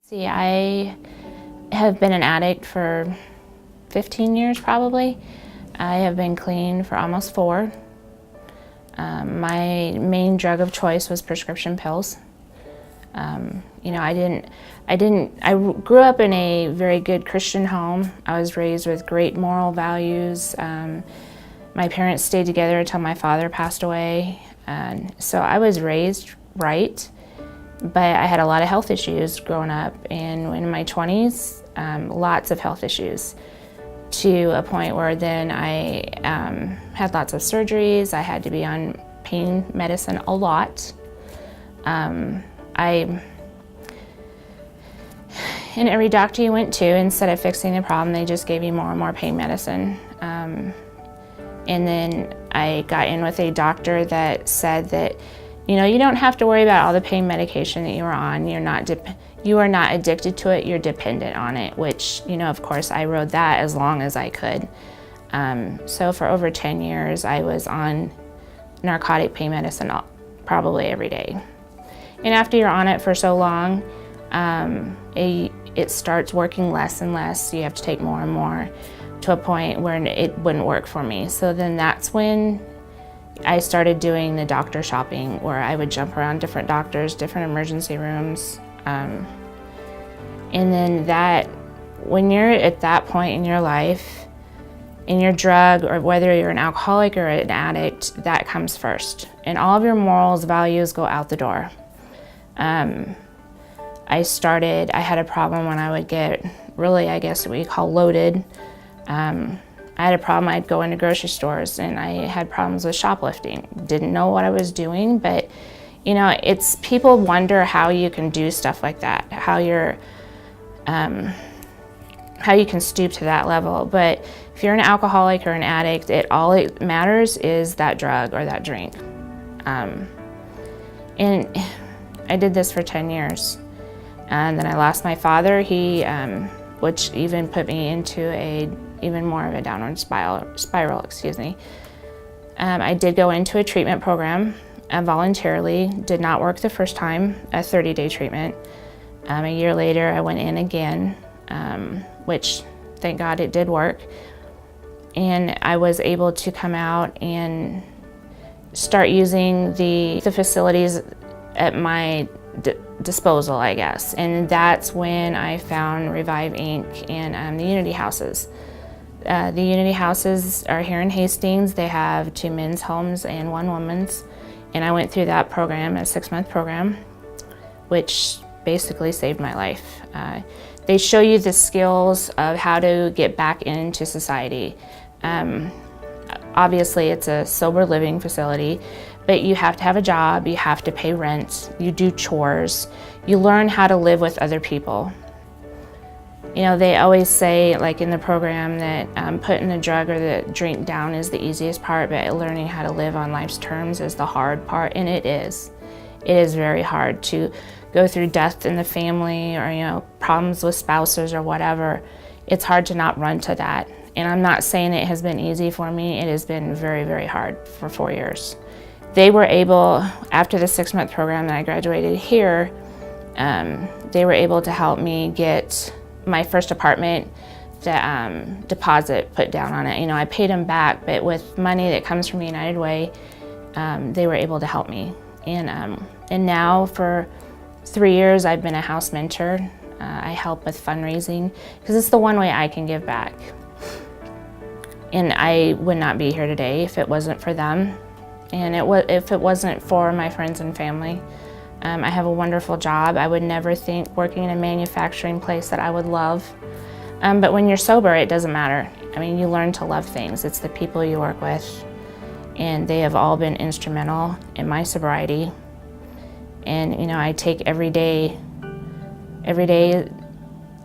See, I have been an addict for 15 years probably. I have been clean for almost 4. My main drug of choice was prescription pills. I grew up in a very good Christian home. I was raised with great moral values. My parents stayed together until my father passed away. And so I was raised right, but I had a lot of health issues growing up. And in my 20s, lots of health issues, to a point where then I had lots of surgeries. I had to be on pain medicine a lot. In every doctor you went to, instead of fixing the problem, they just gave you more and more pain medicine. And then I got in with a doctor that said that, you don't have to worry about all the pain medication that you were on. You are not addicted to it, you're dependent on it, which, of course, I rode that as long as I could. So for over 10 years, I was on narcotic pain medicine probably every day. And after you're on it for so long, it starts working less and less. You have to take more and more, to a point where it wouldn't work for me. So then that's when I started doing the doctor shopping, where I would jump around different doctors, different emergency rooms. And then when you're at that point in your life, in your drug, or whether you're an alcoholic or an addict, that comes first. And all of your morals, values go out the door. I had a problem when I would get really, I guess what you call loaded. I had a problem. I'd go into grocery stores and I had problems with shoplifting. Didn't know what I was doing, but it's people wonder how you can do stuff like that, how you can stoop to that level. But if you're an alcoholic or an addict, all it matters is that drug or that drink. And I did this for 10 years. And then I lost my father, which even put me into even more of a downward spiral. I did go into a treatment program voluntarily. Did not work the first time, a 30-day treatment. A year later, I went in again, which thank God it did work. And I was able to come out and start using the facilities at my disposal, I guess. And that's when I found Revive Inc. and the Unity Houses. The Unity Houses are here in Hastings. They have 2 men's homes and 1 woman's. And I went through that program, a 6-month program, which basically saved my life. They show you the skills of how to get back into society. Obviously, it's a sober living facility, but you have to have a job, you have to pay rent, you do chores, you learn how to live with other people. They always say, like in the program, that putting the drug or the drink down is the easiest part, but learning how to live on life's terms is the hard part, and it is. It is very hard to go through death in the family, or problems with spouses or whatever. It's hard to not run to that. And I'm not saying it has been easy for me. It has been very, very hard for 4 years. They were able, after the 6-month program that I graduated here, they were able to help me get my first apartment, the deposit put down on it. I paid them back, but with money that comes from United Way, they were able to help me. And now for 3 years, I've been a house mentor. I help with fundraising, because it's the one way I can give back. And I would not be here today if it wasn't for them, and if it wasn't for my friends and family. I have a wonderful job. I would never think working in a manufacturing place that I would love. But when you're sober, it doesn't matter. You learn to love things. It's the people you work with, and they have all been instrumental in my sobriety. And I take every day,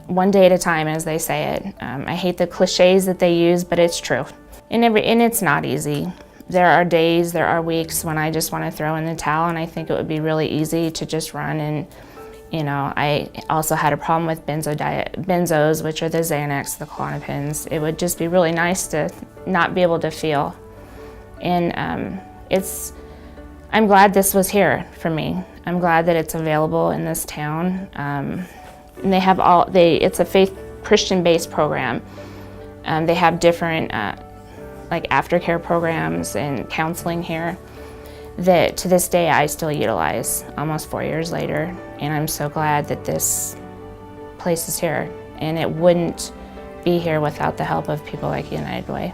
one day at a time, as they say it. I hate the cliches that they use, but it's true. And it's not easy. There are days, there are weeks when I just want to throw in the towel, and I think it would be really easy to just run. And I also had a problem with benzos, which are the Xanax, the Klonopins. It would just be really nice to not be able to feel. And I'm glad this was here for me. I'm glad that it's available in this town. And they have it's a faith Christian-based program. They have different like aftercare programs and counseling here that to this day I still utilize almost 4 years later. And I'm so glad that this place is here. And it wouldn't be here without the help of people like United Way.